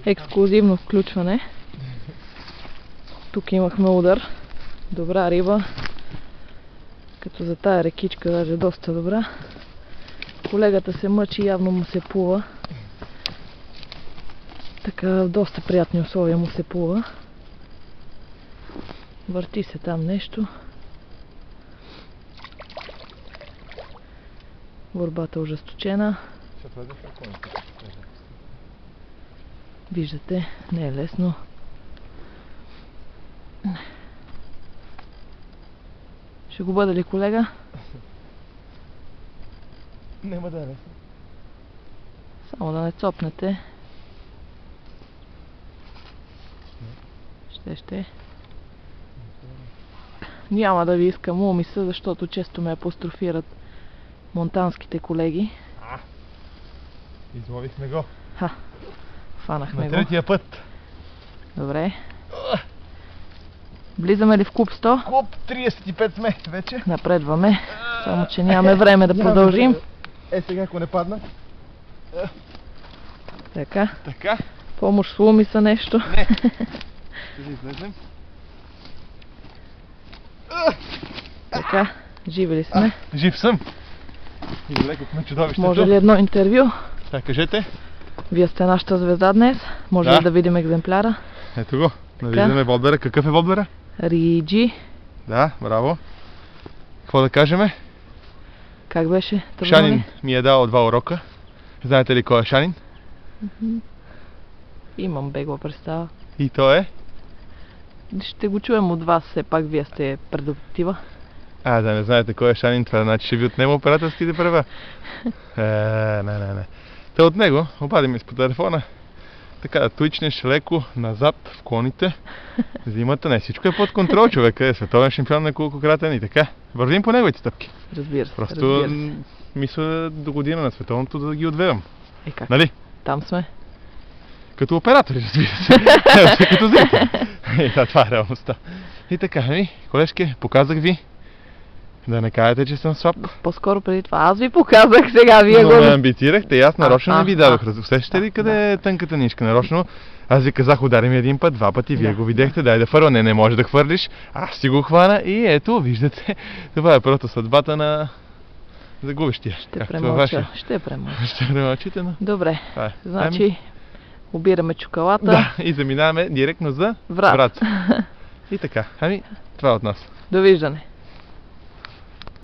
Ексклюзивно включване. Тук имахме удар. Добра риба. Като за тая рекичка даже доста добра. Колегата се мъчи, явно му се плува. Така в доста приятни условия му се плува. Върти се там нещо. Борбата е ожесточена. Виждате, не е лесно. Ще го бъде ли, колега? Няма да е лесно. Само да не цопнете. Ще. Няма да ви искам умиса, защото често ме апострофират монтанските колеги. Изловихме го. Фанахме на го. третия път. Добре. Влизаме ли в куп 100? Куп 35 сме вече. Напредваме. Само, че нямаме време да продължим. Сега ако не падна. Така. Така. Помощ с умиса нещо. Не. Ще излезем. Така. Живи ли сме? Жив съм. Излекохме чудовището. Може ли едно интервю? Так, кажете. Вие сте нашата звезда днес. Може ли да видим екземпляра? Ето го. Да виждаме воблера. Какъв е воблера? Риджи. Да, браво. Какво да кажем? Как беше? Шанин ми е дал 2 урока. Знаете ли кой е Шанин? Имам бегла представа. И той е? Ще го чуем от вас, все пак вие сте предоптива. Да не знаете кой е Шанин, това значи ще ви отнема операторските права. Не. Та от него обади ми по телефона. Така да твичнеш леко назад в клоните. Зимата не всичко е под контрол, човека е световен шампион на колкократен и така. Вървим по неговите стъпки. Разбира се. Просто мисля до година на световното да ги отведам. Как? Нали? Там сме. Като оператори, разбира се. Като зрители. Това е реалността. И така, колежки, показах ви. Да не кажете, че съм слаб. По-скоро преди това. Аз ви показах, сега вие но го... ме амбицирахте и аз нарочно не ви дадох. Усещате ли къде е тънката нишка? Нарочно аз ви казах, удари ми един път, 2 пъти, вие го видяхте, дай да фърва. Не може да хвърлиш. Аз си го хвана и ето, виждате. Това е просто съдбата на загубещия. Ще премълча. Ще премълчите, но... Добре. Значи, обираме чоколата. Да, и заминаваме директно за Враца. И така, това е от нас. Довиждане.